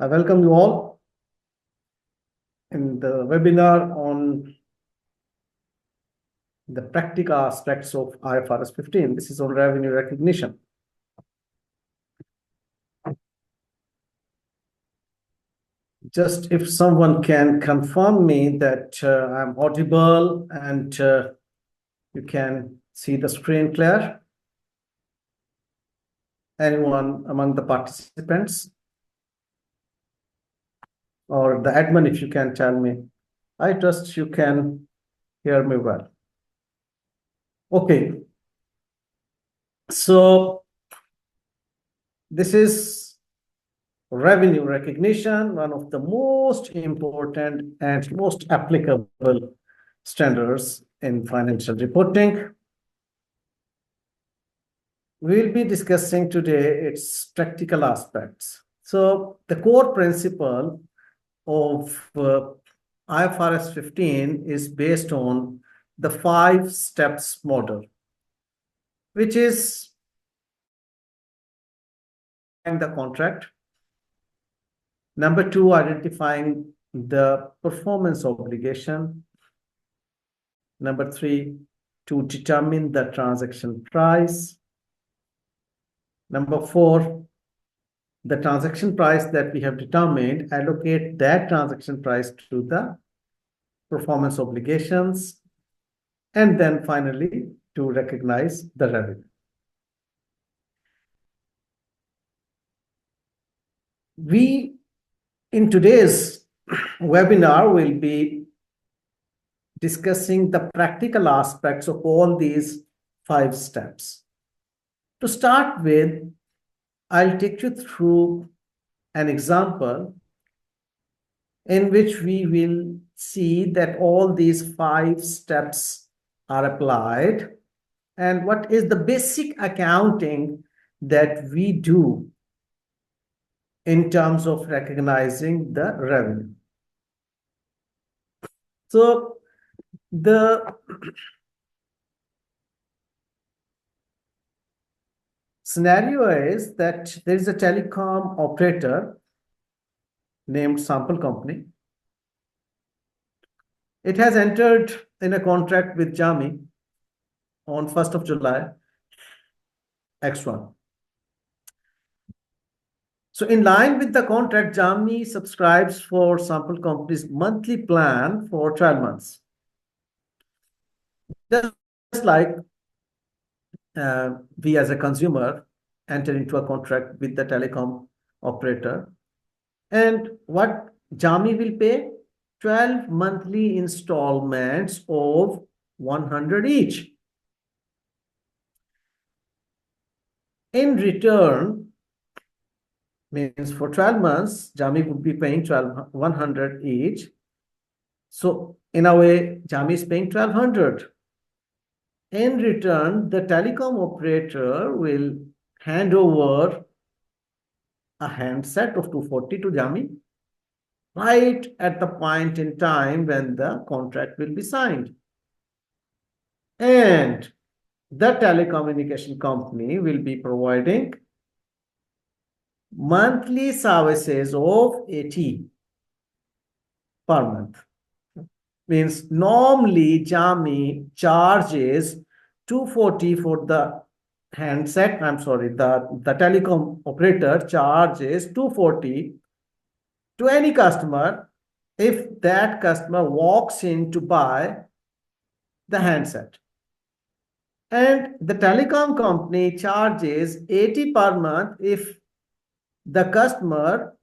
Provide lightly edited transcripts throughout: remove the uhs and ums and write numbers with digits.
I welcome you all in the webinar on the practical aspects of IFRS 15. This is on revenue recognition. Just if someone can confirm me that I'm audible and you can see the screen clear. Anyone among the participants? Or the admin, if you can tell me. I trust you can hear me well. Okay. So this is revenue recognition, one of the most important and most applicable standards in financial reporting. We'll be discussing today its practical aspects. So the core principle of IFRS 15 is based on the 5 steps model, which is the contract. Number 2, identifying the performance obligation. Number 3, to determine the transaction price. Number 4, the transaction price that we have determined, allocate that transaction price to the performance obligations. And then finally, to recognize the revenue. We, in today's webinar, will be discussing the practical aspects of all these 5 steps. To start with, I'll take you through an example in which we will see that all these 5 steps are applied and what is the basic accounting that we do in terms of recognizing the revenue. So the scenario is that there is a telecom operator named Sample Company. It has entered in a contract with Jami on 1st of July, X1. So in line with the contract, Jami subscribes for Sample Company's monthly plan for 12 months. Just like we as a consumer enter into a contract with the telecom operator. And what Jami will pay? 12 monthly installments of 100 each. In return, means for 12 months, Jami would be paying 100 each. So in a way, Jami is paying 1200. In return, the telecom operator will hand over a handset of 240 to Jami right at the point in time when the contract will be signed. And the telecommunication company will be providing monthly services of 80 per month. Means normally Jami charges 240 for the handset. I'm sorry, the telecom operator charges 240 to any customer if that customer walks in to buy the handset. And the telecom company charges 80 per month if the customer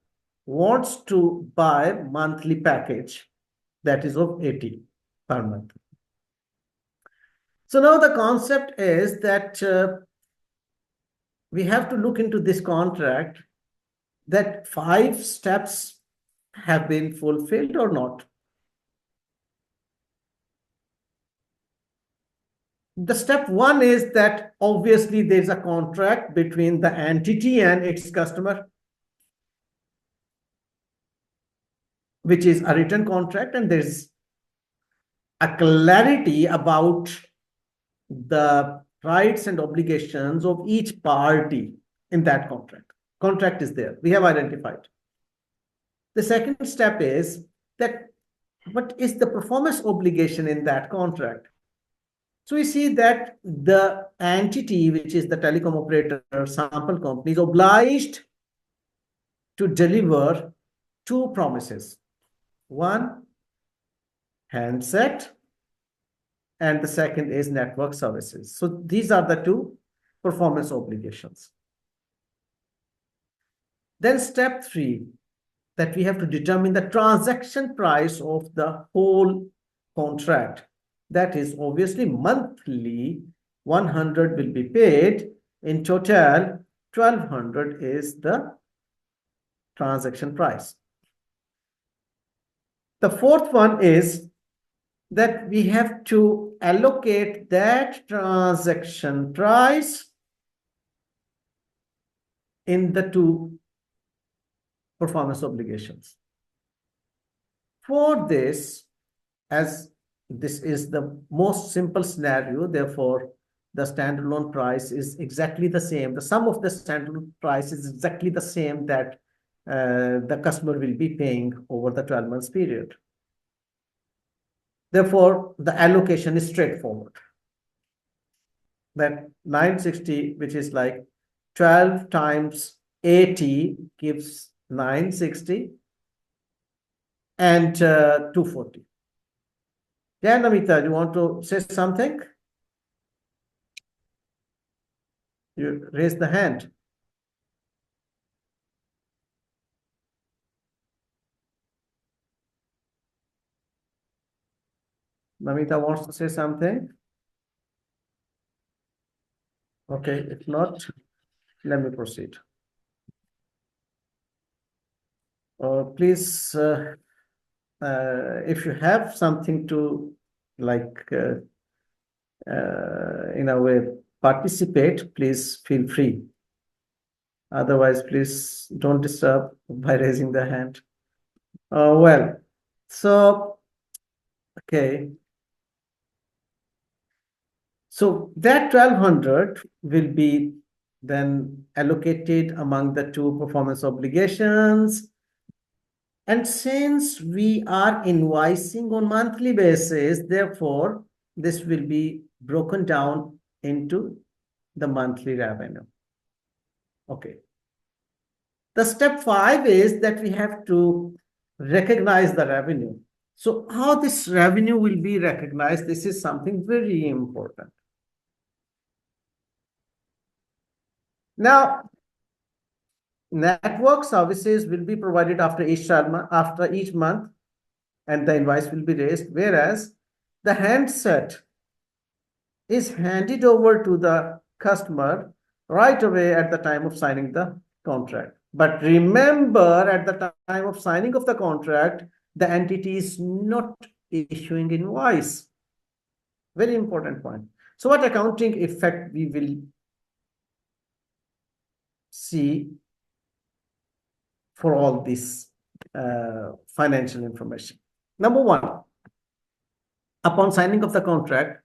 wants to buy monthly package that is of 80 per month. So now the concept is that we have to look into this contract that 5 steps have been fulfilled or not. The step 1 is that obviously there's a contract between the entity and its customer, which is a written contract, and there's a clarity about the rights and obligations of each party in that contract. Contract is there. We have identified. The second step is that what is the performance obligation in that contract? So we see that the entity, which is the telecom operator sample company, is obliged to deliver two promises. One, handset, and the second is network services. So these are the two performance obligations. Then step 3, that we have to determine the transaction price of the whole contract. That is obviously monthly, 100 will be paid. In total, 1200 is the transaction price. The fourth one is that we have to allocate that transaction price in the two performance obligations. For this, as this is the most simple scenario, therefore, the standalone price is exactly the same. The sum of the standalone price is exactly the same that the customer will be paying over the 12 months period. Therefore, the allocation is straightforward. That 960, which is like 12 times 80 gives 960 and 240. Yeah, Namita, you want to say something? You raise the hand. Namita wants to say something. Okay, if not, let me proceed. Please, if you have something to in a way participate, please feel free. Otherwise, please don't disturb by raising the hand. Well, so, okay. So that 1200 will be then allocated among the two performance obligations. And since we are invoicing on monthly basis, therefore, this will be broken down into the monthly revenue. Okay. The step 5 is that we have to recognize the revenue. So how this revenue will be recognized, this is something very important. Now, network services will be provided after each month, and the invoice will be raised, whereas the handset is handed over to the customer right away at the time of signing the contract. But remember, at the time of signing of the contract, the entity is not issuing invoice. Very important point. So what accounting effect we will see for all this financial information? Number 1, upon signing of the contract,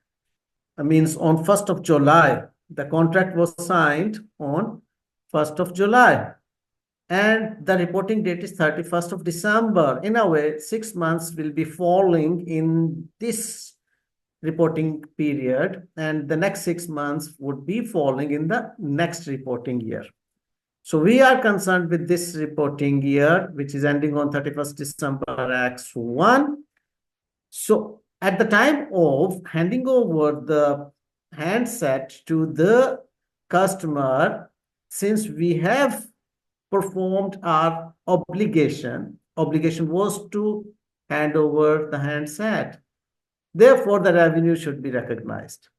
means on 1st of July, the contract was signed on 1st of July. And the reporting date is 31st of December. In a way, 6 months will be falling in this reporting period, and the next 6 months would be falling in the next reporting year. So we are concerned with this reporting year, which is ending on 31st December X1. So at the time of handing over the handset to the customer, since we have performed our obligation was to hand over the handset. Therefore, the revenue should be recognized.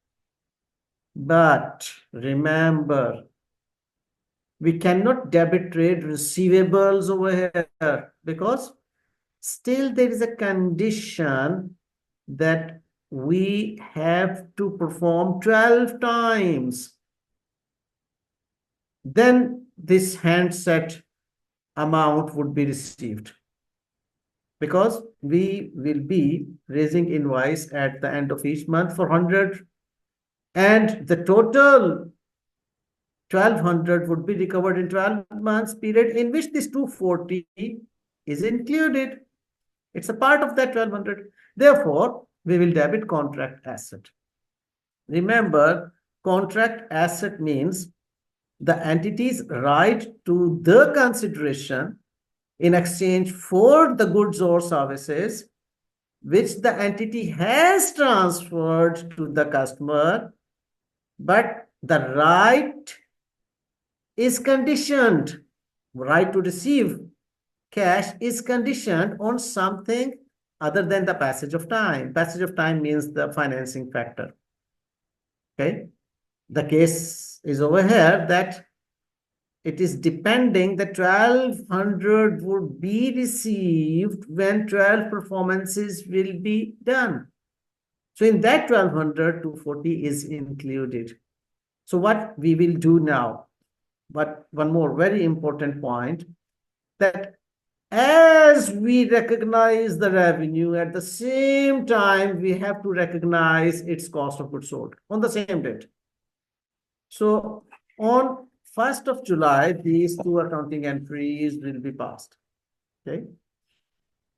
But remember, we cannot debit trade receivables over here because still there is a condition that we have to perform 12 times. Then this handset amount would be received, because we will be raising invoice at the end of each month for 100, and the total 1200 would be recovered in 12 months period, in which this 240 is included. It's a part of that 1200. Therefore, we will debit contract asset. Remember, contract asset means the entity's right to the consideration in exchange for the goods or services which the entity has transferred to the customer, but the right is conditioned. Right to receive cash is conditioned on something other than the passage of time. Passage of time means the financing factor. Okay. The case is over here that it is depending that 1200 would be received when 12 performances will be done. So in that 1200, 240 is included. So what we will do now, but one more very important point, that as we recognize the revenue, at the same time, we have to recognize its cost of goods sold on the same date. So on 1st of July, these two accounting entries will be passed. Okay.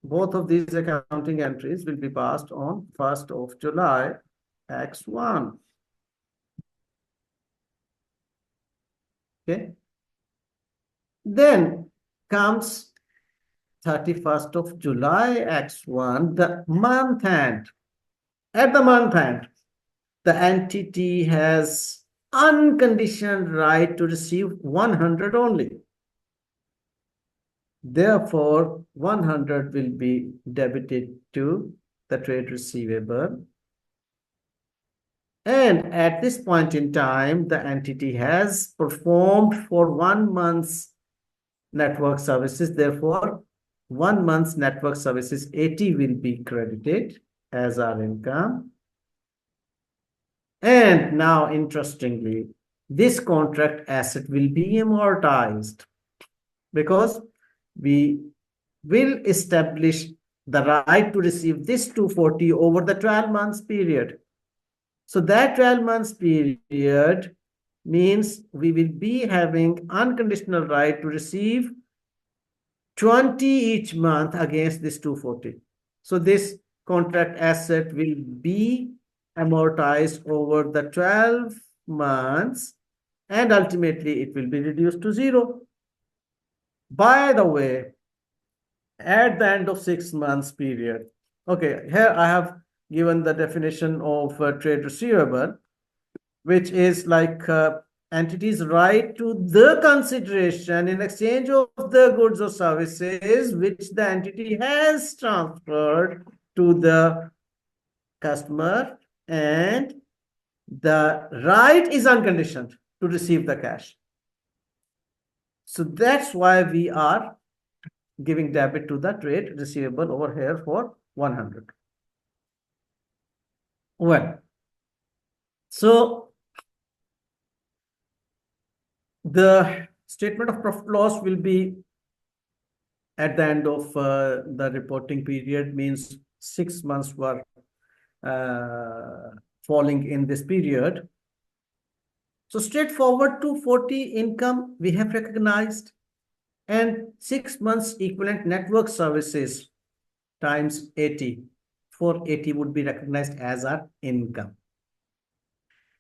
Both of these accounting entries will be passed on 1st of July, X1. Okay. Then comes 31st of July, X1, the month end. At the month end, the entity has unconditioned right to receive 100 only. Therefore, 100 will be debited to the trade receivable. And at this point in time, the entity has performed for 1 month's network services. Therefore, 1 month's network services 80 will be credited as our income. And now, interestingly, this contract asset will be amortized because we will establish the right to receive this 240 over the 12 months period. So that 12 months period means we will be having unconditional right to receive 20 each month against this 240. So this contract asset will be amortized over the 12 months and ultimately it will be reduced to 0. By the way, at the end of 6 months period, okay, here I have given the definition of trade receivable, which is like entity's right to the consideration in exchange of the goods or services which the entity has transferred to the customer, and the right is unconditioned to receive the cash. So that's why we are giving debit to the trade receivable over here for 100. Well, so the statement of profit loss will be at the end of the reporting period, means 6 months were falling in this period. So straightforward 240 income we have recognized, and 6 months equivalent network services times 80, 480 would be recognized as our income.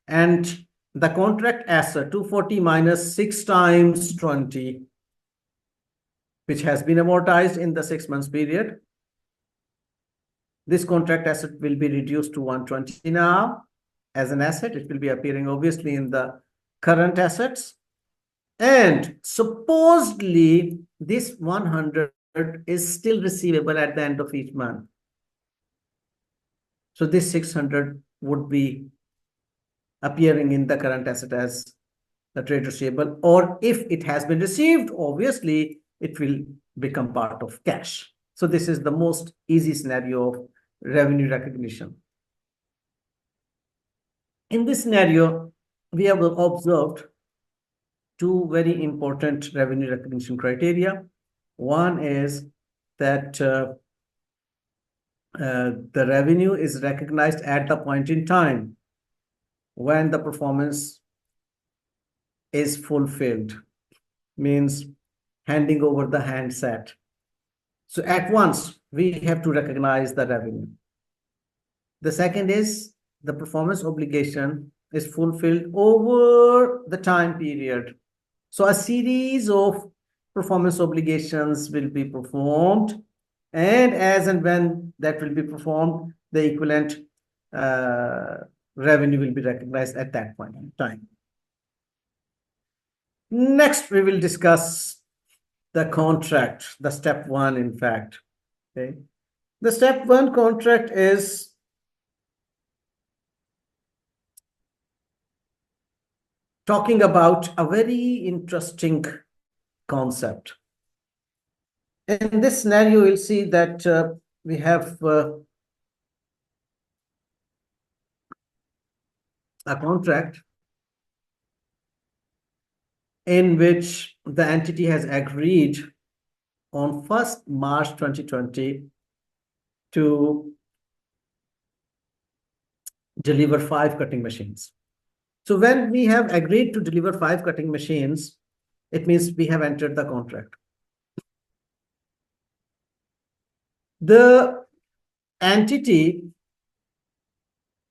And the contract asset 240 minus 6 times 20, which has been amortized in the 6 months period. This contract asset will be reduced to 120 now as an asset. It will be appearing obviously in the current assets. And supposedly this 100 is still receivable at the end of each month. So this 600 would be appearing in the current asset as the trade receivable, or if it has been received, obviously it will become part of cash. So this is the most easy scenario of revenue recognition. In this scenario, we have observed two very important revenue recognition criteria. One is that the revenue is recognized at the point in time when the performance is fulfilled, means handing over the handset. So at once, we have to recognize the revenue. The second is the performance obligation is fulfilled over the time period. So a series of performance obligations will be performed, and as and when that will be performed, the equivalent revenue will be recognized at that point in time. Next, we will discuss the contract, the step one, in fact. Okay. The step one contract is talking about a very interesting concept. In this scenario, you'll see that we have a contract in which the entity has agreed on 1st March 2020 to deliver 5 cutting machines. So when we have agreed to deliver 5 cutting machines, it means we have entered the contract. The entity,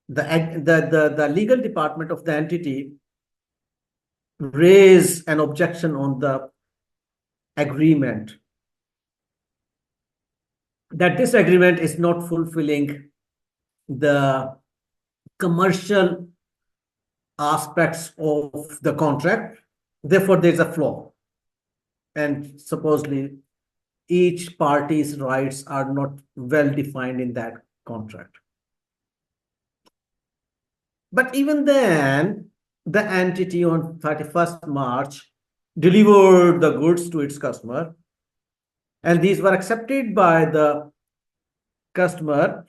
the legal department of the entity raise an objection on the agreement, that this agreement is not fulfilling the commercial aspects of the contract. Therefore, there's a flaw. And supposedly, each party's rights are not well defined in that contract. But even then, the entity on 31st March delivered the goods to its customer, and these were accepted by the customer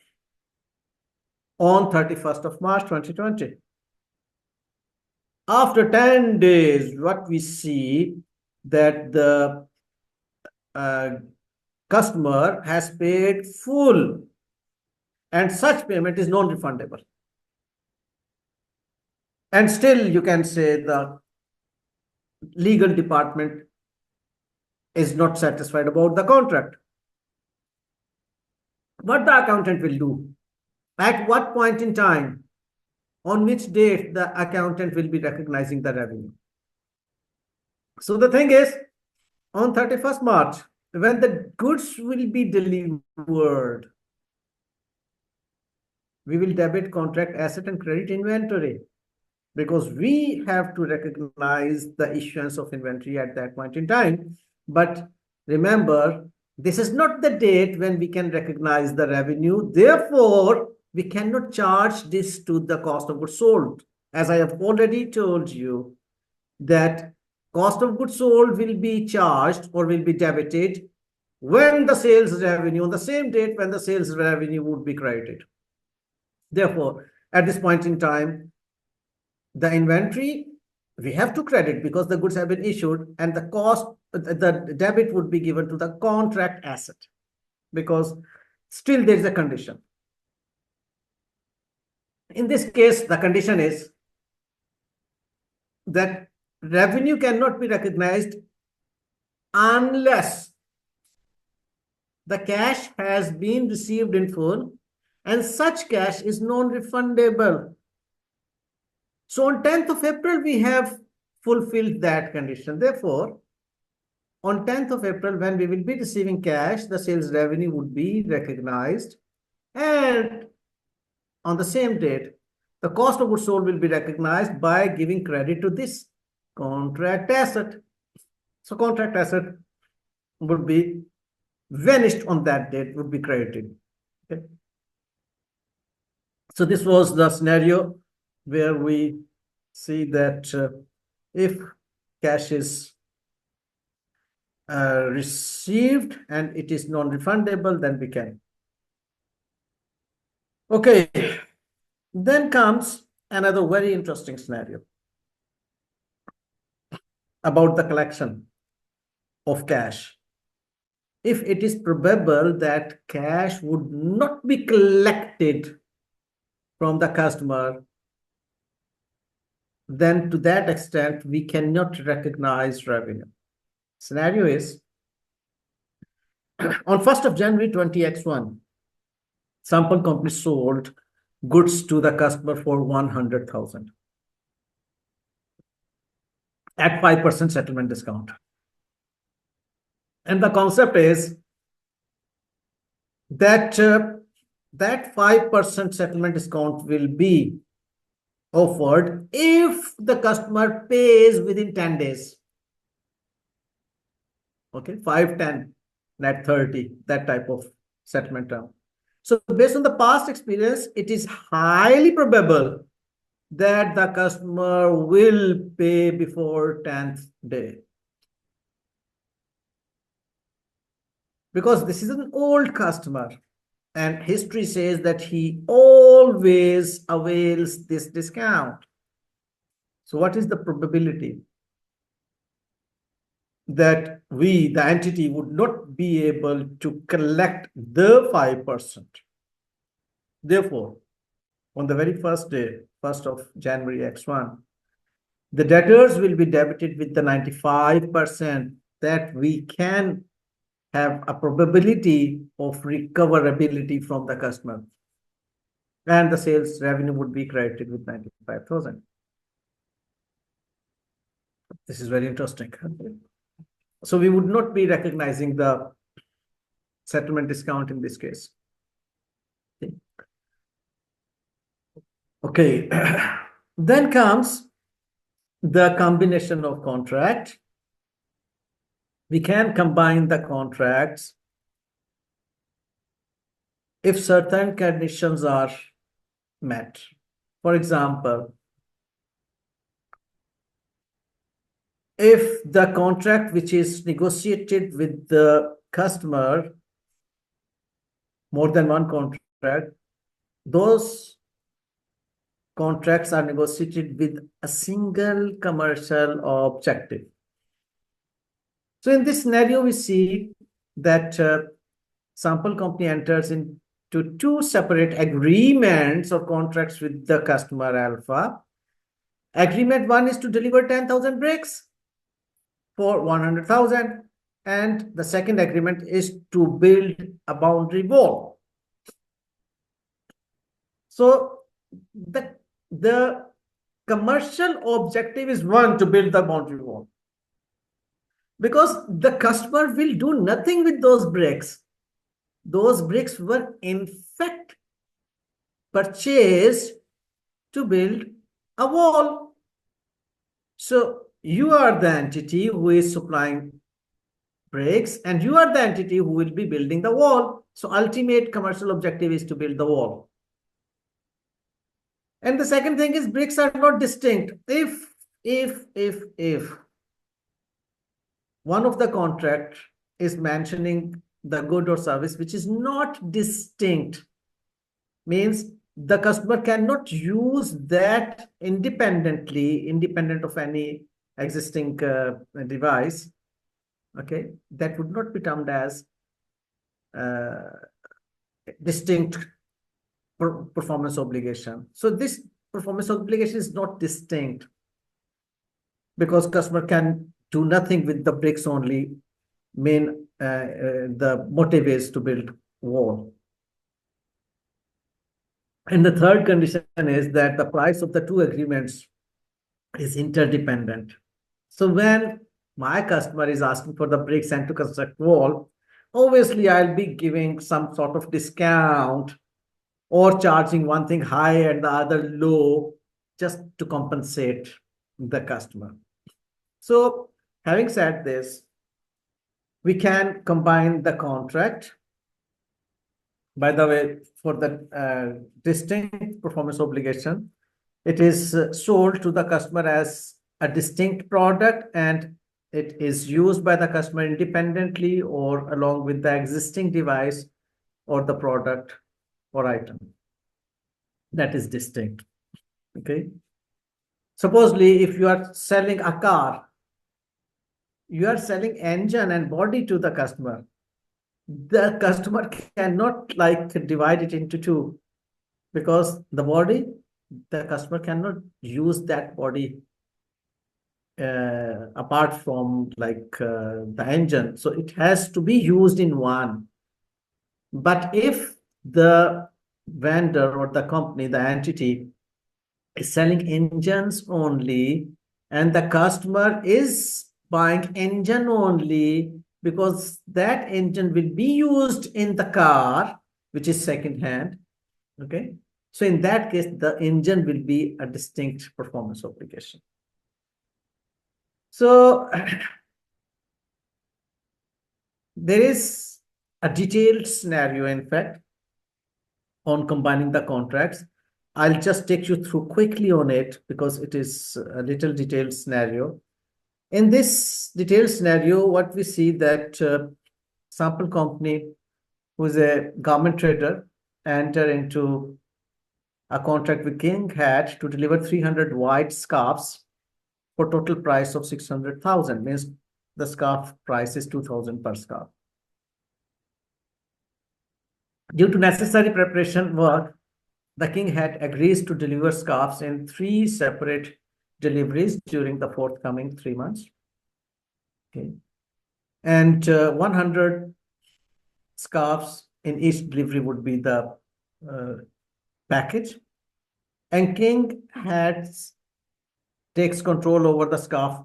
on 31st of March 2020. After 10 days, what we see that the customer has paid full, and such payment is non-refundable. And still you can say the legal department is not satisfied about the contract. What the accountant will do? At what point in time? On which date the accountant will be recognizing the revenue? So the thing is, on 31st March, when the goods will be delivered, we will debit contract asset and credit inventory, because we have to recognize the issuance of inventory at that point in time. But remember, this is not the date when we can recognize the revenue. Therefore, we cannot charge this to the cost of goods sold. As I have already told you, that cost of goods sold will be charged or will be debited when the sales revenue, on the same date when the sales revenue would be credited. Therefore, at this point in time, the inventory we have to credit because the goods have been issued, and the cost, the debit would be given to the contract asset, because still there is a condition. In this case, the condition is that revenue cannot be recognized unless the cash has been received in full and such cash is non-refundable. So on 10th of April, we have fulfilled that condition. Therefore, on 10th of April, when we will be receiving cash, the sales revenue would be recognized. And on the same date, the cost of goods sold will be recognized by giving credit to this contract asset. So contract asset would be vanished on that date, would be credited. Okay. So this was the scenario where we see that if cash is received and it is non-refundable, then we can. Okay, then comes another very interesting scenario about the collection of cash. If it is probable that cash would not be collected from the customer, then to that extent, we cannot recognize revenue. Scenario is On 1st of January 20X1, sample company sold goods to the customer for 100,000 at 5% settlement discount. And the concept is that that 5% settlement discount will be offered if the customer pays within 10 days. Okay, 5, 10, net 30, that type of settlement term. So based on the past experience, it is highly probable that the customer will pay before 10th day. Because this is an old customer and history says that he always avails this discount. So what is the probability that we, the entity, would not be able to collect the 5%? Therefore, on the very first day, 1st of January X1, the debtors will be debited with the 95% that we can have a probability of recoverability from the customer. And the sales revenue would be credited with 95,000. This is very interesting. So we would not be recognizing the settlement discount in this case. Okay. Then comes the combination of contract. We can combine the contracts if certain conditions are met. For example, if the contract which is negotiated with the customer, more than one contract, those contracts are negotiated with a single commercial objective. So in this scenario, we see that sample company enters into two separate agreements or contracts with the customer alpha. Agreement 1 is to deliver 10,000 bricks for 100,000, and the second agreement is to build a boundary wall. So the commercial objective is one, to build the boundary wall, because the customer will do nothing with those bricks. Those bricks were in fact purchased to build a wall. So you are the entity who is supplying bricks, and you are the entity who will be building the wall. So ultimate commercial objective is to build the wall. And the second thing is bricks are not distinct. If one of the contract is mentioning the good or service which is not distinct, means the customer cannot use that independent of any existing device. Okay, that would not be termed as distinct performance obligation. So this performance obligation is not distinct because customer can do nothing with the bricks only. The motive is to build wall. And the third condition is that the price of the two agreements is interdependent. So when my customer is asking for the bricks and to construct wall, obviously I'll be giving some sort of discount or charging one thing high and the other low just to compensate the customer. So having said this, we can combine the contract. By the way, for the distinct performance obligation, it is sold to the customer as a distinct product and it is used by the customer independently or along with the existing device or the product or item that is distinct. Okay. Supposedly, if you are selling a car, you are selling engine and body to the customer. The customer cannot divide it into two, because the body, the customer cannot use that body apart from like the engine. So it has to be used in one. But if the vendor or the company, the entity is selling engines only, and the customer is buying engine only because that engine will be used in the car, which is second hand. Okay. So in that case, the engine will be a distinct performance obligation. So there is a detailed scenario, in fact, on combining the contracts. I'll just take you through quickly on it because it is a little detailed scenario. In this detailed scenario, what we see that sample company, who is a garment trader, enter into a contract with King Hat to deliver 300 white scarves for total price of 600,000. Means the scarf price is 2,000 per scarf. Due to necessary preparation work, the King Hat agrees to deliver scarves in 3 separate deliveries during the forthcoming 3 months. Okay. And 100 scarves in each delivery would be the package. And King Hat takes control over the scarf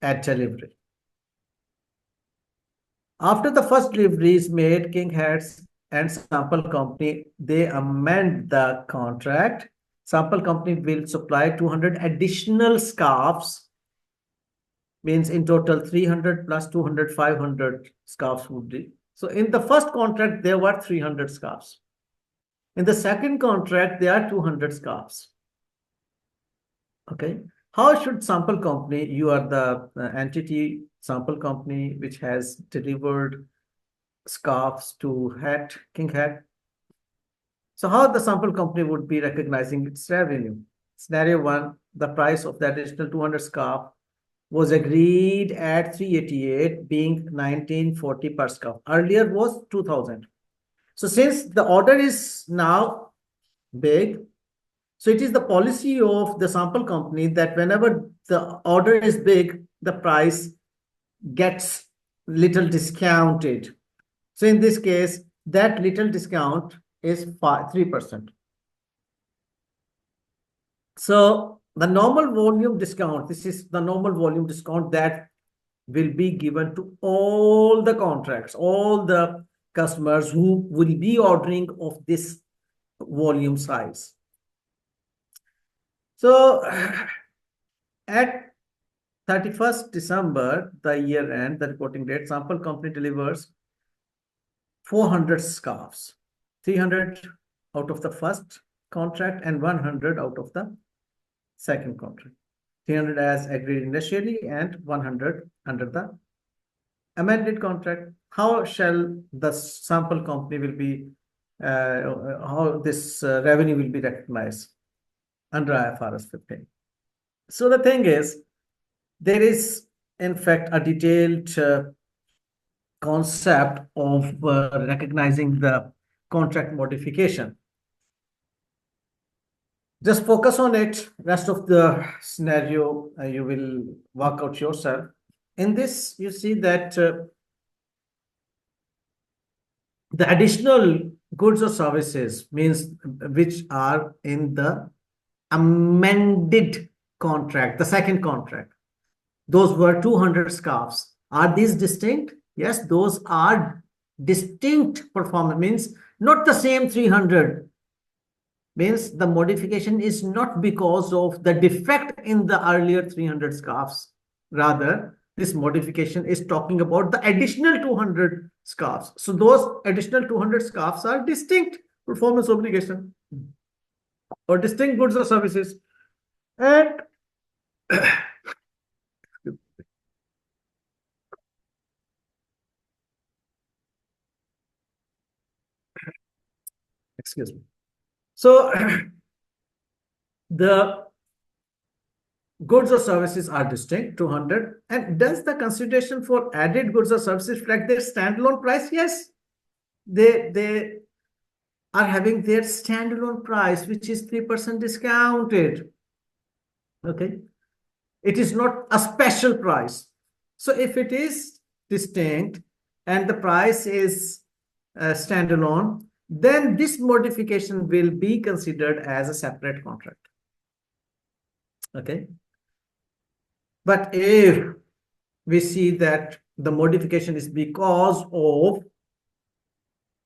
at delivery. After the first delivery is made, King Hats and sample company, they amend the contract. Sample company will supply 200 additional scarves, means in total 300 plus 200, 500 scarves would be. So in the first contract, there were 300 scarves. In the second contract, there are 200 scarves. Okay. How should sample company, you are the entity sample company which has delivered scarves to King Hat. So how the sample company would be recognizing its revenue? Scenario 1, the price of the additional 200 scarf was agreed at 388, being 1940 per scarf. Earlier was 2000. So since the order is now big, so it is the policy of the sample company that whenever the order is big, the price gets little discounted. So in this case, that little discount is 3%. So the normal volume discount, this is the normal volume discount that will be given to all the contracts, all the customers who will be ordering of this volume size. So at 31st December, the year end, the reporting date, sample company delivers 400 scarves, 300 out of the first contract and 100 out of the second contract. 300 as agreed initially and 100 under the amended contract. How shall the sample company will be, how this revenue will be recognized under IFRS 15? So the thing is, there is in fact a detailed concept of recognizing the contract modification. Just focus on it. Rest of the scenario you will work out yourself. In this, you see that the additional goods or services means which are in the amended contract, the second contract. Those were 200 scarves. Are these distinct? Yes, those are distinct performance, means not the same 300. Means the modification is not because of the defect in the earlier 300 scarves. Rather, this modification is talking about the additional 200 scarves. So those additional 200 scarves are distinct performance obligation or distinct goods or services. And excuse me. So the goods or services are distinct, 200. And does the consideration for added goods or services reflect their standalone price? Yes. They are having their standalone price, which is 3% discounted. Okay. It is not a special price. So if it is distinct and the price is standalone, then this modification will be considered as a separate contract. Okay. But if we see that the modification is because of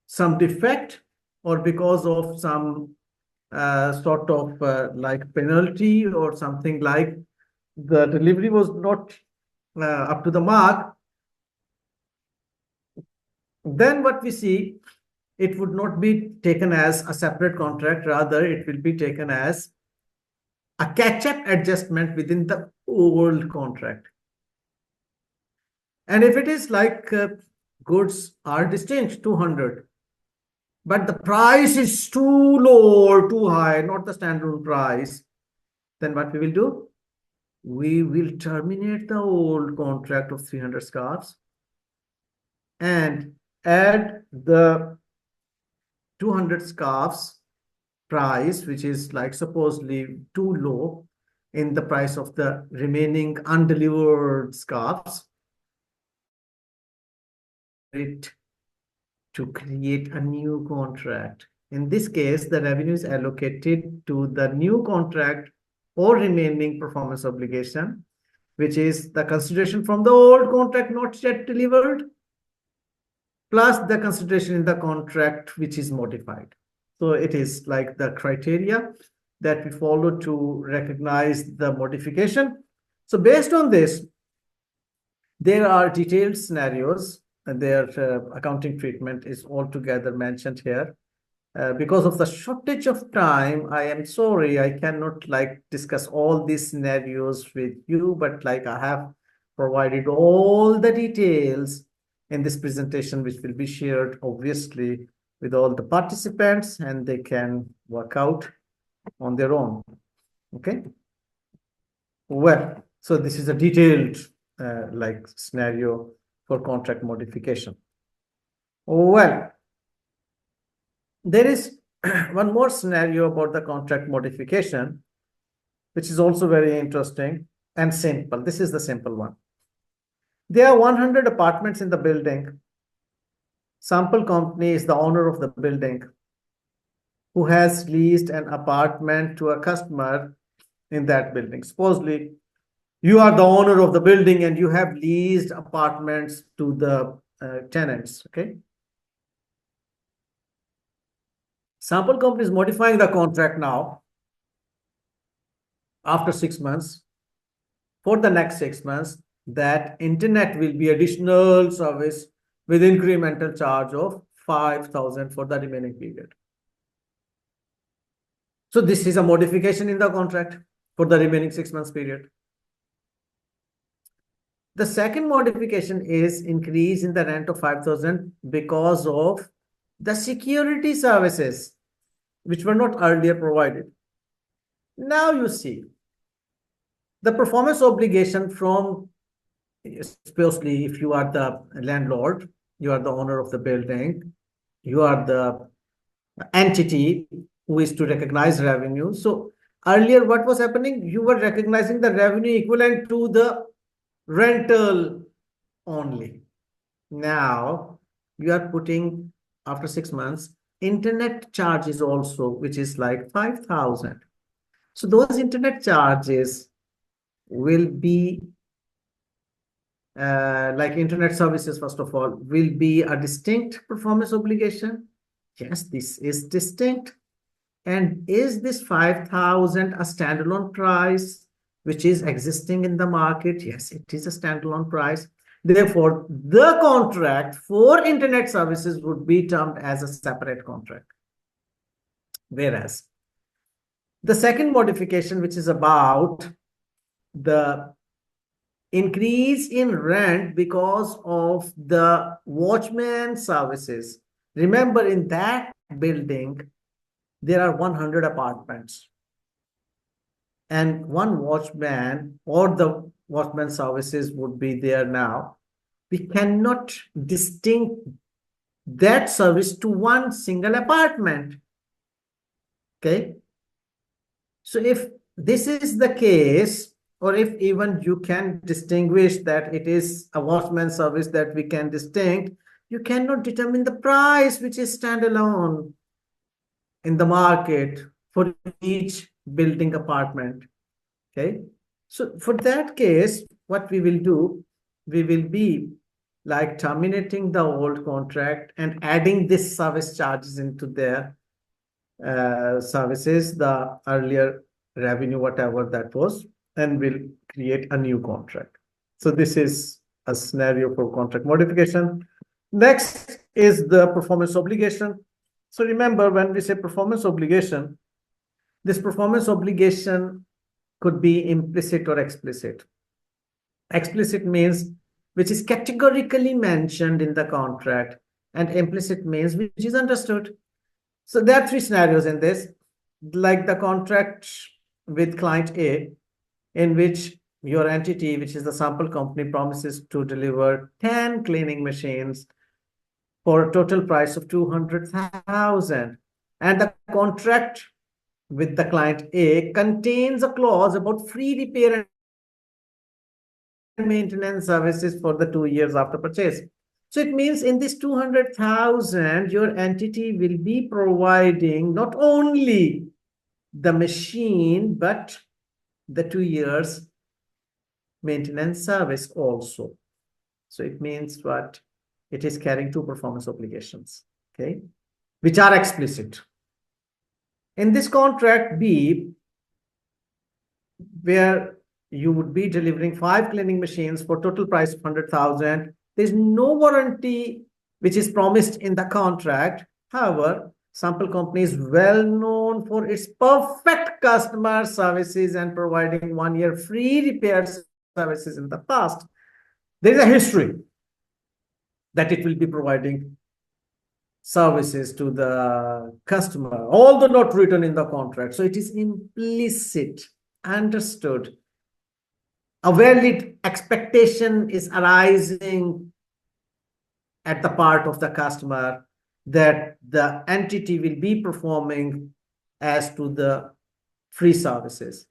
some defect or because of some sort of like penalty or something, like the delivery was not up to the mark, then what we see, it would not be taken as a separate contract, rather it will be taken as a catch-up adjustment within the old contract. And if it is like goods are distinct 200, but the price is too low or too high, not the standard price, then what we will do? We will terminate the old contract of 300 scarves and add the 200 scarves price, which is like supposedly too low in the price of the remaining undelivered scarves, it to create a new contract. In this case, the revenue is allocated to the new contract or remaining performance obligation, which is the consideration from the old contract not yet delivered, plus the consideration in the contract which is modified. So it is like the criteria that we follow to recognize the modification. So based on this, there are detailed scenarios, and their accounting treatment is altogether mentioned here. Because of the shortage of time, I am sorry, I cannot like discuss all these scenarios with you, but like I have provided all the details in this presentation, which will be shared obviously with all the participants, and they can work out on their own. Okay. Well, so this is a detailed like scenario for contract modification. Well, there is one more scenario about the contract modification, which is also very interesting and simple. This is the simple one. There are 100 apartments in the building. Sample company is the owner of the building who has leased an apartment to a customer in that building. Supposedly, you are the owner of the building and you have leased apartments to the tenants, okay? Sample company is modifying the contract now after 6 months. For the next 6 months, that internet will be additional service with incremental charge of 5,000 for the remaining period. So this is a modification in the contract for the remaining 6 months period. The second modification is increase in the rent of 5,000 because of the security services which were not earlier provided. Now you see the performance obligation from, especially if you are the landlord, you are the owner of the building, you are the entity who is to recognize revenue. So earlier what was happening? You were recognizing the revenue equivalent to the rental only. Now you are putting, after 6 months, internet charges also, which is like 5,000. So those internet charges will be like internet services, first of all, will be a distinct performance obligation. Yes, this is distinct. And is this 5,000 a standalone price which is existing in the market? Yes, it is a standalone price. Therefore, the contract for internet services would be termed as a separate contract. Whereas the second modification, which is about the increase in rent because of the watchman services. Remember, in that building, there are 100 apartments. And one watchman or the watchman services would be there now. We cannot distinct that service to one single apartment. Okay. So if this is the case, or if even you can distinguish that it is a watchman service that we can distinct, you cannot determine the price which is standalone in the market for each building apartment. Okay. So for that case, what we will do, we will be like terminating the old contract and adding this service charges into their services, the earlier revenue, whatever that was, and we'll create a new contract. So this is a scenario for contract modification. Next is the performance obligation. So remember, when we say performance obligation, this performance obligation could be implicit or explicit. Explicit means which is categorically mentioned in the contract, and implicit means which is understood. So there are three scenarios in this, like the contract with client A, in which your entity, which is the sample company, promises to deliver 10 cleaning machines for a total price of 200,000. And the contract with the client A contains a clause about free repair and maintenance services for the 2 years after purchase. So it means in this 200,000, your entity will be providing not only the machine, but the 2 years maintenance service also. So it means what? It is carrying two performance obligations, okay, which are explicit. In this contract B, where you would be delivering 5 cleaning machines for total price of 100,000, there's no warranty which is promised in the contract. However, sample company is well known for its perfect customer services and providing 1 year free repair services in the past. There is a history that it will be providing services to the customer, although not written in the contract. So it is implicit, understood. A valid expectation is arising at the part of the customer that the entity will be performing as to the free services.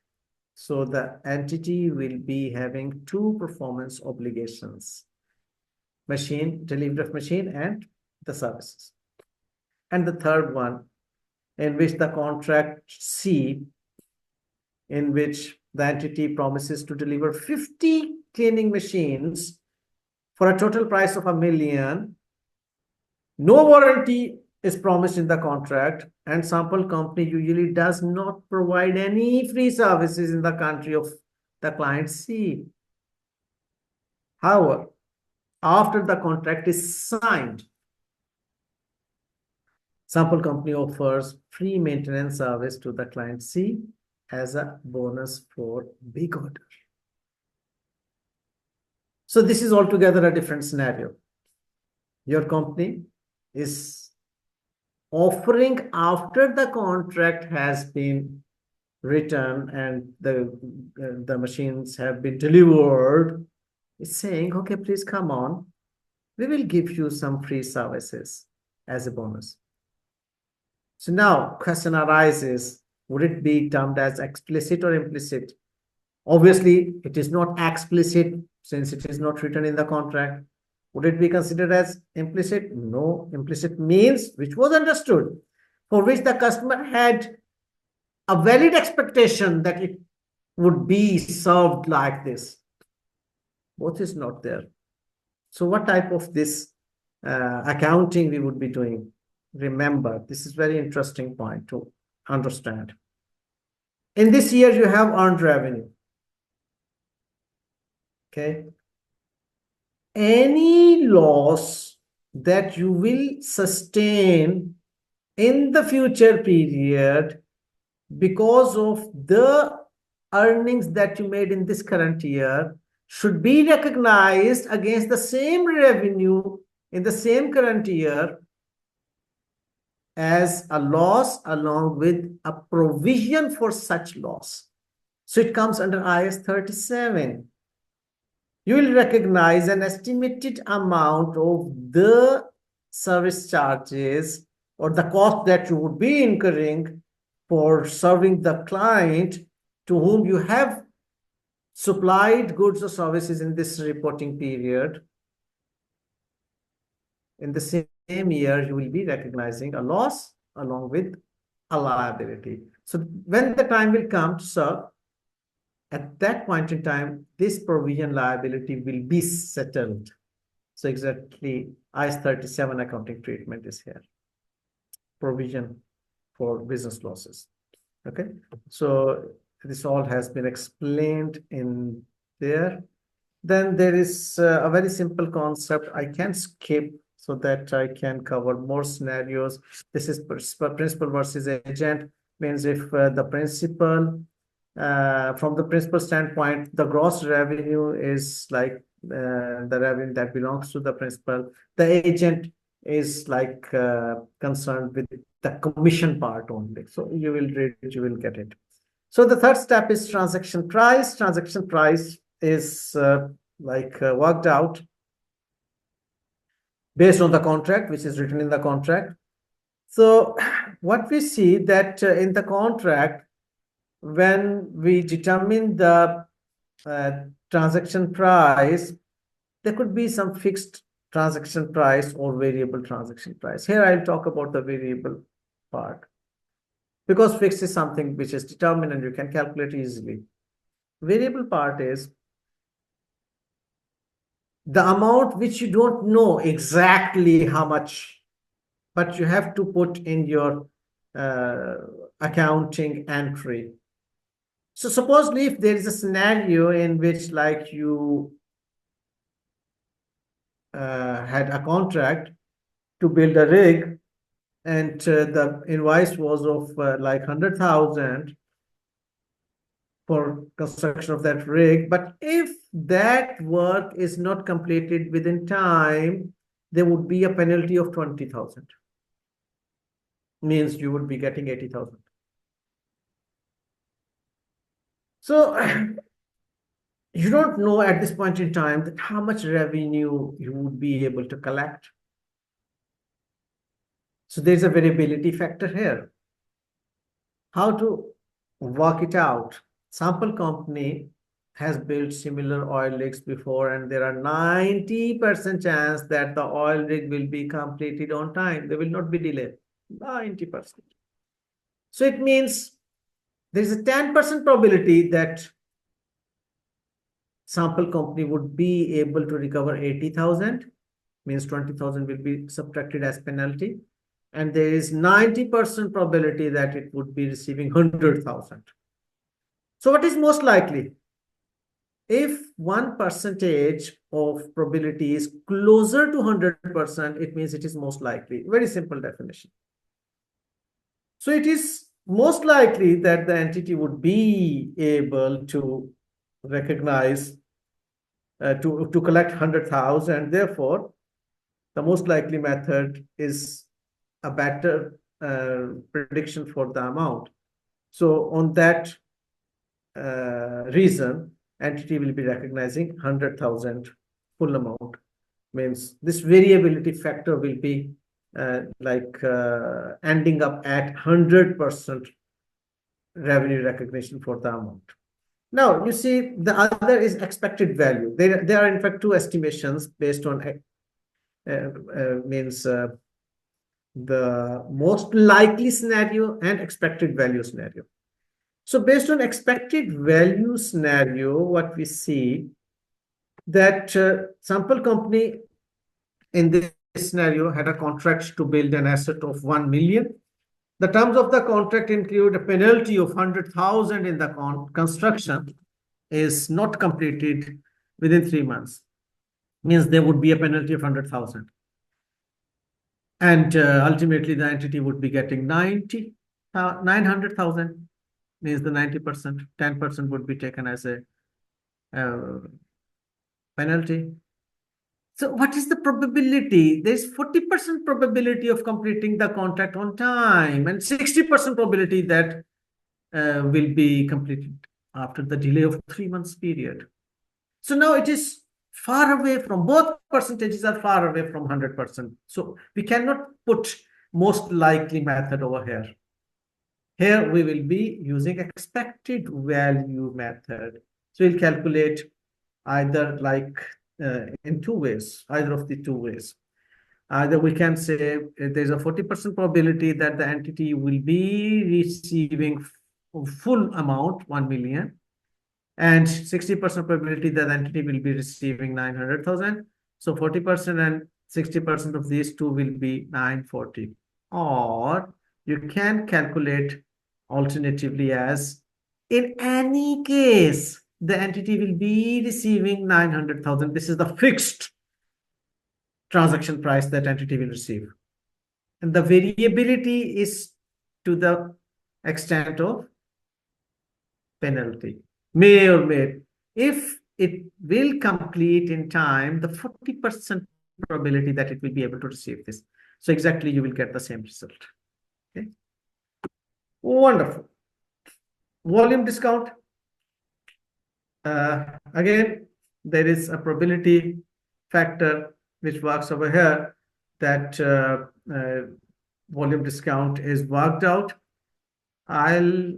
So the entity will be having two performance obligations: machine, delivery of machine, and the services. And the third one, in which the contract C, in which the entity promises to deliver 50 cleaning machines for a total price of 1 million. No warranty is promised in the contract, and sample company usually does not provide any free services in the country of the client C. However, after the contract is signed, sample company offers free maintenance service to the client C as a bonus for big order. So this is altogether a different scenario. Your company is offering, after the contract has been written and the machines have been delivered, it's saying, okay, please come on, we will give you some free services as a bonus. So now question arises, would it be termed as explicit or implicit? Obviously, it is not explicit since it is not written in the contract. Would it be considered as implicit? No. Implicit means which was understood, for which the customer had a valid expectation that it would be served like this. Both is not there. So what type of this accounting we would be doing? Remember, this is very interesting point to understand. In this year, you have earned revenue. Okay. Any loss that you will sustain in the future period because of the earnings that you made in this current year should be recognized against the same revenue in the same current year as a loss along with a provision for such loss. So it comes under IAS 37. You will recognize an estimated amount of the service charges or the cost that you would be incurring for serving the client to whom you have supplied goods or services in this reporting period, in the same year, you will be recognizing a loss along with a liability. So when the time will come to serve, at that point in time, this provision liability will be settled. So exactly IAS 37 accounting treatment is here. Provision for business losses. Okay, so this all has been explained in there. Then there is a very simple concept I can skip so that I can cover more scenarios. This is principal versus agent. Means if the principal, from the principal standpoint, the gross revenue is like the revenue that belongs to the principal. The agent is like concerned with the commission part only. So you will read it, you will get it. So the third step is transaction price. Transaction price is worked out based on the contract, which is written in the contract. So what we see that in the contract, when we determine the transaction price, there could be some fixed transaction price or variable transaction price. Here I'll talk about the variable part, because fixed is something which is determined and you can calculate easily. Variable part is the amount which you don't know exactly how much, but you have to put in your accounting entry. So supposedly if there is a scenario in which like you had a contract to build a rig and the invoice was of like 100,000 for construction of that rig. But if that work is not completed within time, there would be a penalty of 20,000. Means you would be getting 80,000. So you don't know at this point in time that how much revenue you would be able to collect. So there's a variability factor here. How to work it out? Sample company has built similar oil rigs before, and there are 90% chance that the oil rig will be completed on time. They will not be delayed. 90%. So it means there is a 10% probability that sample company would be able to recover 80,000, means 20,000 will be subtracted as penalty. And there is 90% probability that it would be receiving 100,000. So what is most likely? If 1% of probability is closer to 100%, it means it is most likely. Very simple definition. So it is most likely that the entity would be able to recognize, to collect 100,000. Therefore, the most likely method is a better prediction for the amount. So on that reason, entity will be recognizing 100,000 full amount. Means this variability factor will be ending up at 100% revenue recognition for the amount. Now you see the other is expected value. There are in fact two estimations based on the most likely scenario and expected value scenario. So based on expected value scenario, what we see that sample company in this scenario had a contract to build an asset of 1 million. The terms of the contract include a penalty of 100,000 in the construction is not completed within 3 months. Means there would be a penalty of 100,000. And ultimately the entity would be getting 900,000. Means the 90%, 10% would be taken as a penalty. So what is the probability? There's 40% probability of completing the contract on time and 60% probability that will be completed after the delay of 3 months period. So now it is far away from, both percentages are far away from 100%. So we cannot put most likely method over here. Here we will be using expected value method. So we'll calculate either like in two ways, either of the two ways. Either we can say there's a 40% probability that the entity will be receiving full amount, 1 million, and 60% probability that the entity will be receiving 900,000. So 40% and 60% of these two will be 940. Or you can calculate alternatively as in any case, the entity will be receiving 900,000. This is the fixed transaction price that entity will receive. And the variability is to the extent of penalty. May or may. If it will complete in time, the 40% probability that it will be able to receive this. So exactly you will get the same result. Okay. Wonderful. Volume discount. Again, there is a probability factor which works over here that volume discount is worked out. I'll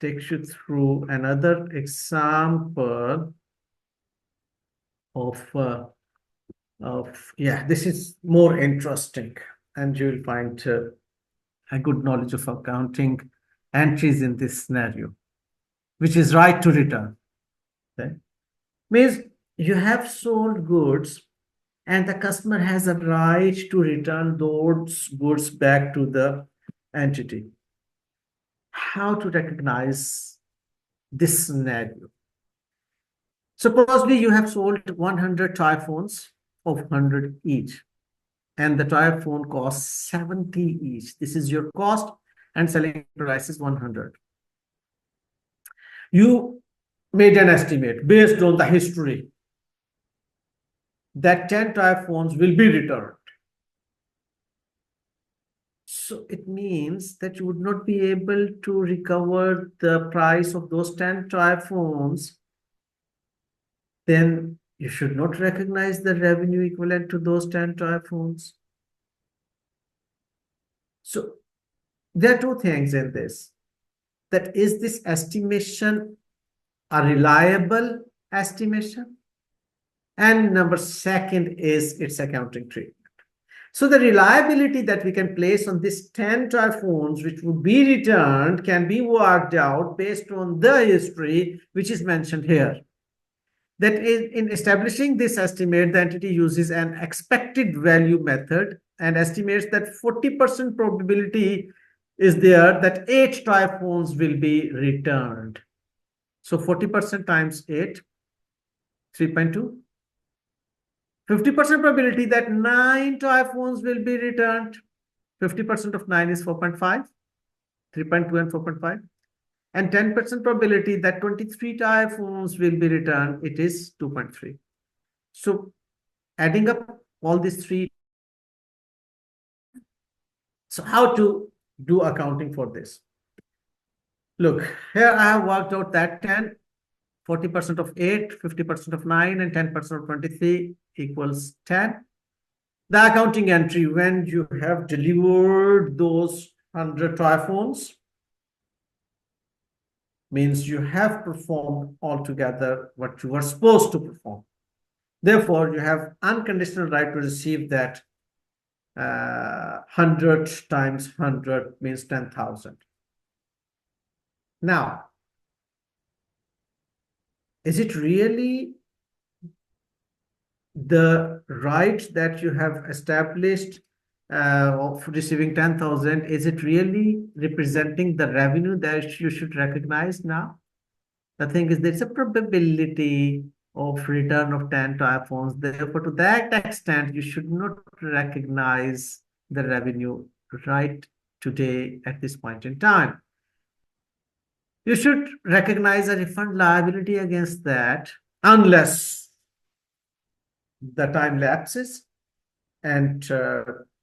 take you through another example of yeah, this is more interesting, and you'll find a good knowledge of accounting entries in this scenario, which is right to return. Okay? Means you have sold goods and the customer has a right to return those goods back to the entity. How to recognize this scenario? Supposedly you have sold 100 toy phones of 100 each, and the toy phone costs 70 each. This is your cost, and selling price is 100. You made an estimate based on the history that 10 toy phones will be returned. So it means that you would not be able to recover the price of those 10 toy phones. Then you should not recognize the revenue equivalent to those 10 toy phones. So there are two things in this. That is this estimation a reliable estimation? And number second is its accounting treatment. So the reliability that we can place on this 10 toy phones which would be returned can be worked out based on the history which is mentioned here. That is, in establishing this estimate, the entity uses an expected value method and estimates that 40% probability is there that 8 toy phones will be returned. So 40% times 8, 3.2. 50% probability that 9 toy phones will be returned. 50% of 9 is 4.5, 3.2 and 4.5. And 10% probability that 23 toy phones will be returned, it is 2.3. So adding up all these three. So how to do accounting for this? Look, here I have worked out that 10, 40% of 8, 50% of 9, and 10% of 23 equals 10. The accounting entry when you have delivered those 100 toy phones means you have performed altogether what you were supposed to perform. Therefore, you have unconditional right to receive that 100 times 100 means 10,000. Now, is it really the right that you have established of receiving 10,000? Is it really representing the revenue that you should recognize now? The thing is, there's a probability of return of 10 toy phones. Therefore, to that extent, you should not recognize the revenue right today at this point in time. You should recognize a refund liability against that unless the time lapses and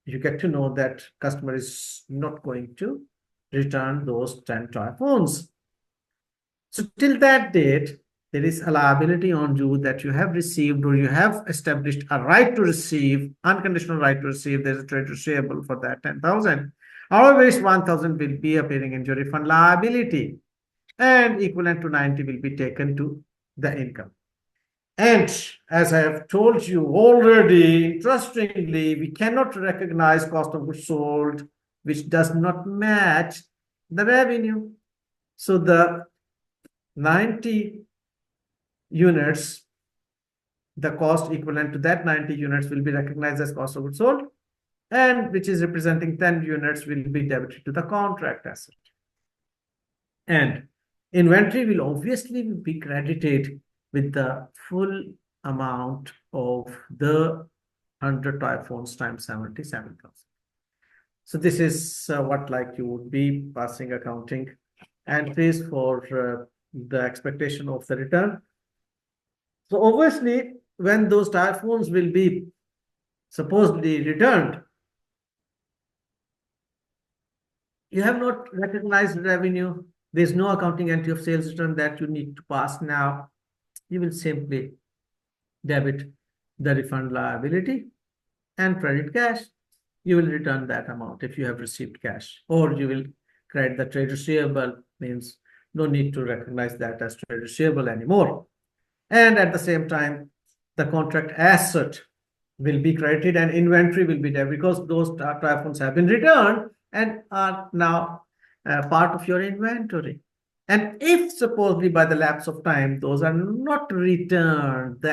you get to know that customer is not going to return those 10 toy phones. So till that date, there is a liability on you that you have received or you have established a right to receive, unconditional right to receive. There's a trade receivable for that 10,000. Out of which 1,000 will be appearing in your refund liability, and equivalent to 90 will be taken to the income. And as I have told you already, interestingly, we cannot recognize cost of goods sold which does not match the revenue. So the 90 units, the cost equivalent to that 90 units will be recognized as cost of goods sold, and which is representing 10 units will be debited to the contract asset. And inventory will obviously be credited with the full amount of the 100 toy phones times 77,000. So this is what like you would be passing accounting entries for the expectation of the return. So obviously, when those toy phones will be supposedly returned, you have not recognized revenue. There's no accounting entry of sales return that you need to pass now. You will simply debit the refund liability and credit cash. You will return that amount if you have received cash, or you will credit the trade receivable, means no need to recognize that as trade receivable anymore. And at the same time, the contract asset will be credited and inventory will be there because those toy phones have been returned and are now part of your inventory. And if supposedly by the lapse of time, those are not returned,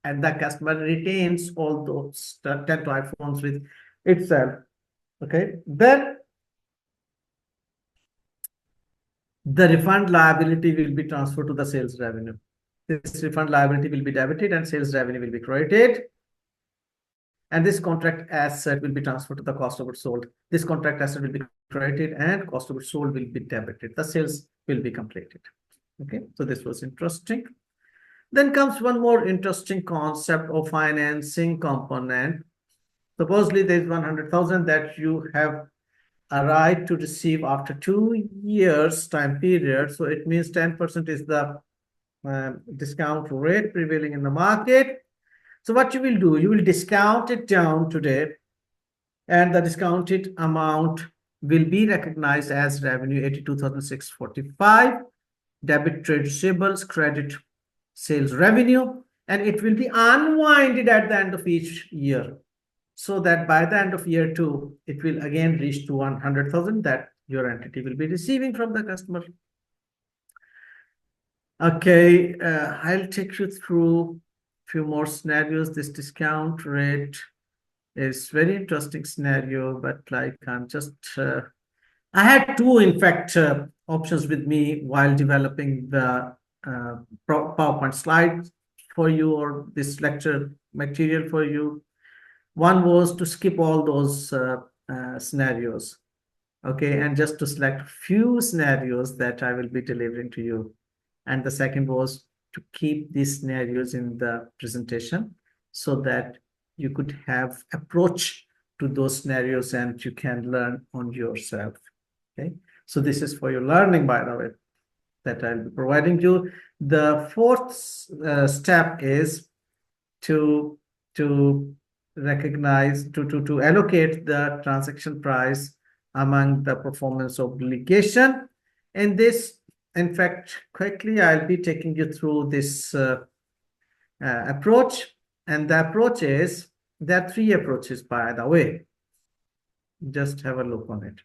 and the customer retains all those 10 toy phones with itself, okay, then the refund liability will be transferred to the sales revenue. This refund liability will be debited and sales revenue will be credited. And this contract asset will be transferred to the cost of goods sold. This contract asset will be credited and cost of goods sold will be debited. The sales will be completed. Okay, so this was interesting. Then comes one more interesting concept of financing component. Supposedly there is 100,000 that you have a right to receive after 2 years time period. So it means 10% is the discount rate prevailing in the market. So what you will do, you will discount it down today, and the discounted amount will be recognized as revenue 82,645, debit trade receivables, credit sales revenue, and it will be unwinded at the end of each year. So that by the end of year 2, it will again reach to 100,000 that your entity will be receiving from the customer. Okay, I'll take you through few more scenarios. This discount rate is very interesting scenario, but like I'm just I had two in fact options with me while developing the PowerPoint slides for you, or this lecture material for you. One was to skip all those scenarios, okay, and just to select few scenarios that I will be delivering to you. And the second was to keep these scenarios in the presentation so that you could have approach to those scenarios and you can learn on yourself. Okay, so this is for your learning, by the way, that I'll be providing you. The fourth step is to recognize, to allocate the transaction price among the performance obligation. And this, in fact, quickly I'll be taking you through this approach. And the approach is, there are 3 approaches, by the way. Just have a look on it.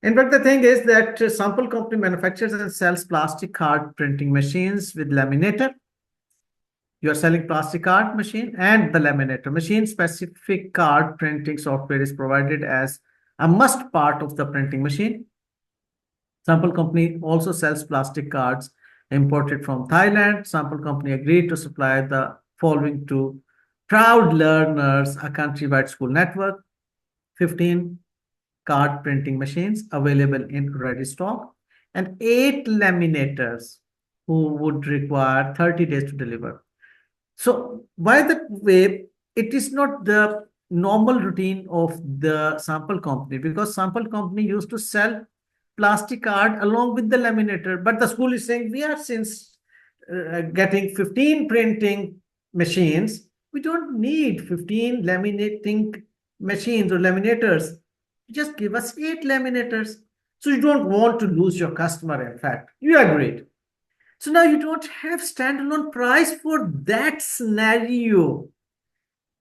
In fact, the thing is that sample company manufactures and sells plastic card printing machines with laminator. You are selling plastic card machine and the laminator machine. Specific card printing software is provided as a must part of the printing machine. Sample company also sells plastic cards imported from Thailand. Sample company agreed to supply the following to Proud Learners, a countrywide school network: 15 card printing machines available in ready stock, and 8 laminators who would require 30 days to deliver. So by the way, it is not the normal routine of the sample company, because sample company used to sell plastic card along with the laminator, but the school is saying we are since getting 15 printing machines, we don't need 15 laminating machines or laminators. Just give us 8 laminators. So you don't want to lose your customer, in fact. You agreed. So now you don't have standalone price for that scenario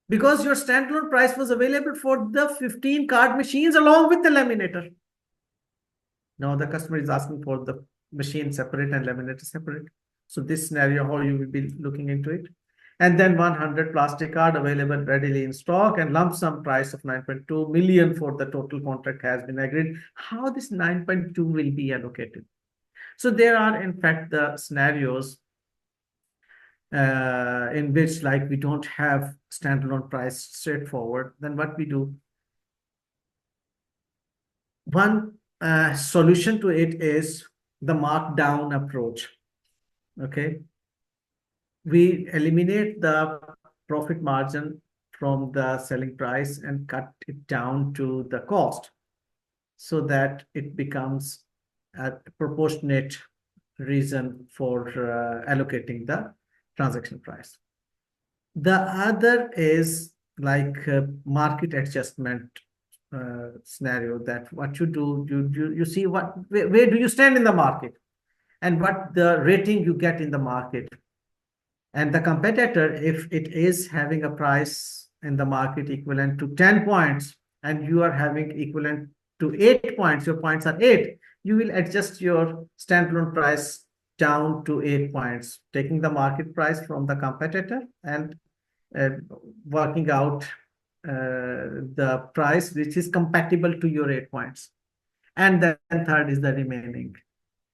because your standalone price was available for the 15 card machines along with the laminator. Now the customer is asking for the machine separate and laminator separate. So this scenario, how you will be looking into it. And then 100 plastic card available readily in stock and lump sum price of 9.2 million for the total contract has been agreed. How this 9.2 will be allocated? So there are in fact the scenarios in which like we don't have standalone price straightforward. Then what we do? One solution to it is the markdown approach. Okay. We eliminate the profit margin from the selling price and cut it down to the cost so that it becomes a proportionate reason for allocating the transaction price. The other is like a market adjustment scenario, that what you do, you see where do you stand in the market and what the rating you get in the market. And the competitor, if it is having a price in the market equivalent to 10 points and you are having equivalent to 8 points, your points are 8, you will adjust your standalone price down to 8 points, taking the market price from the competitor and working out the price which is compatible to your 8 points. And then third is the remaining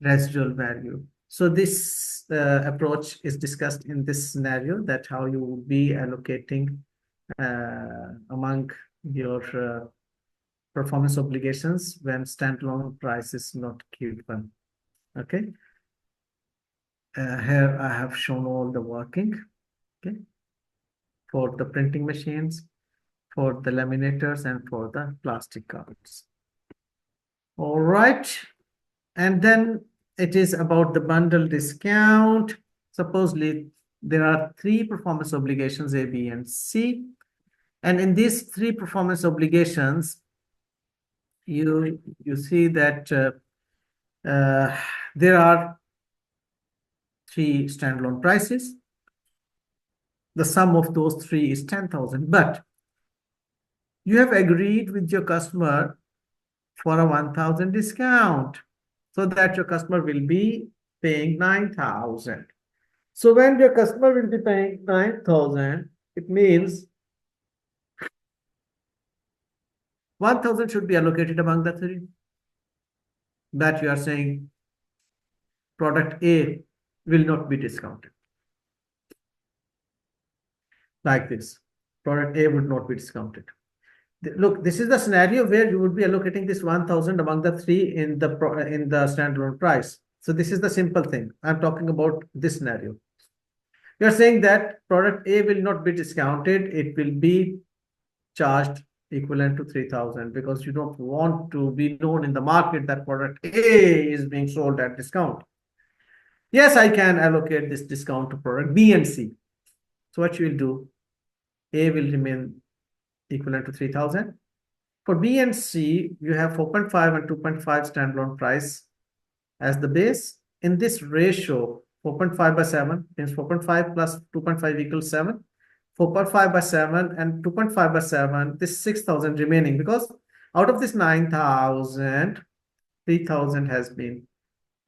residual value. So this approach is discussed in this scenario, that how you will be allocating among your performance obligations when standalone price is not given. Okay. Here I have shown all the working. Okay. For the printing machines, for the laminators, and for the plastic cards. All right. And then it is about the bundle discount. Supposedly, there are 3 performance obligations, A, B, and C. And in these 3 performance obligations, you see that there are 3 standalone prices. The sum of those 3 is 10,000. But you have agreed with your customer for a 1,000 discount, so that your customer will be paying 9,000. So when your customer will be paying 9,000, it means 1,000 should be allocated among the 3. That you are saying product A will not be discounted. Like this, product A would not be discounted. Look, this is the scenario where you would be allocating this 1,000 among the 3 in the standalone price. So this is the simple thing. I'm talking about this scenario. You're saying that product A will not be discounted. It will be charged equivalent to 3,000 because you don't want to be known in the market that product A is being sold at discount. Yes, I can allocate this discount to product B and C. So what you will do, A will remain equivalent to 3,000. For B and C, you have 4.5 and 2.5 standalone price as the base. In this ratio, 4.5 by 7 means 4.5 plus 2.5 equals 7. 4.5 by 7 and 2.5 by 7, this 6,000 remaining, because out of this 9,000, 3,000 has been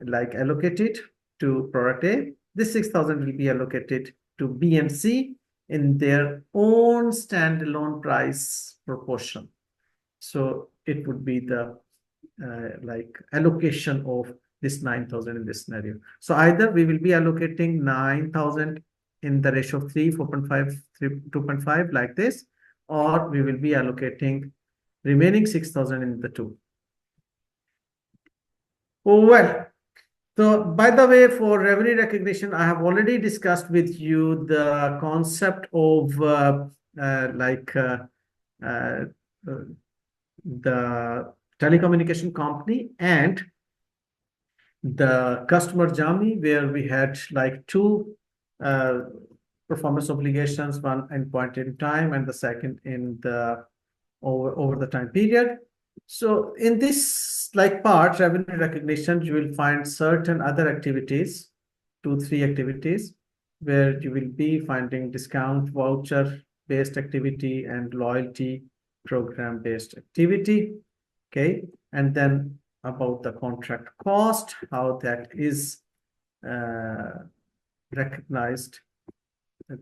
like allocated to product A. This 6,000 will be allocated to B and C in their own standalone price proportion. So it would be the like allocation of this 9,000 in this scenario. So either we will be allocating 9,000 in the ratio of 3, 4.5, 3, 2.5 like this, or we will be allocating remaining 6,000 in the 2. Oh, well, so by the way, for revenue recognition, I have already discussed with you the concept of the telecommunication company and the customer journey, where we had like 2 performance obligations, one in point in time and the second in the over the time period. So in this part, revenue recognition, you will find certain other activities, 2, 3 activities, where you will be finding discount voucher based activity and loyalty program based activity. Okay. And then about the contract cost, how that is recognized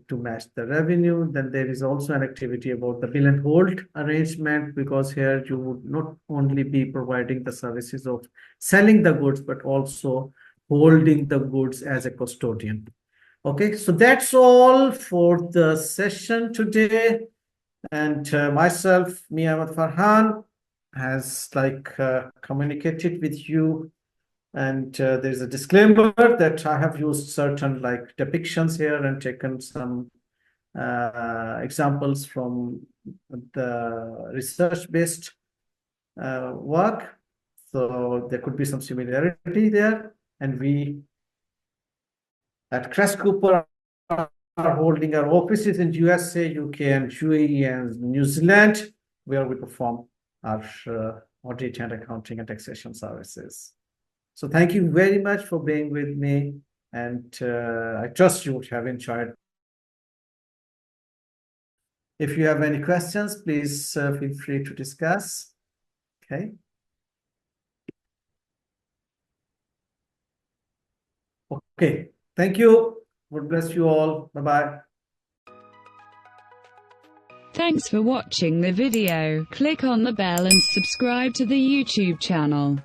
to match the revenue. Then there is also an activity about the bill and hold arrangement, because here you would not only be providing the services of selling the goods, but also holding the goods as a custodian. Okay, so that's all for the session today. And myself, Ahmed Farhan, has communicated with you. And there's a disclaimer that I have used certain depictions here and taken some examples from the research-based work. So there could be some similarity there. And we at Crest Cooper are holding our offices in USA, UK, and UAE and New Zealand, where we perform our audit and accounting and taxation services. So thank you very much for being with me, and I trust you would have enjoyed. If you have any questions, please feel free to discuss. Okay. Okay. Thank you. God bless you all. Bye-bye. Thanks for watching the video. Click on the bell and subscribe to the YouTube channel.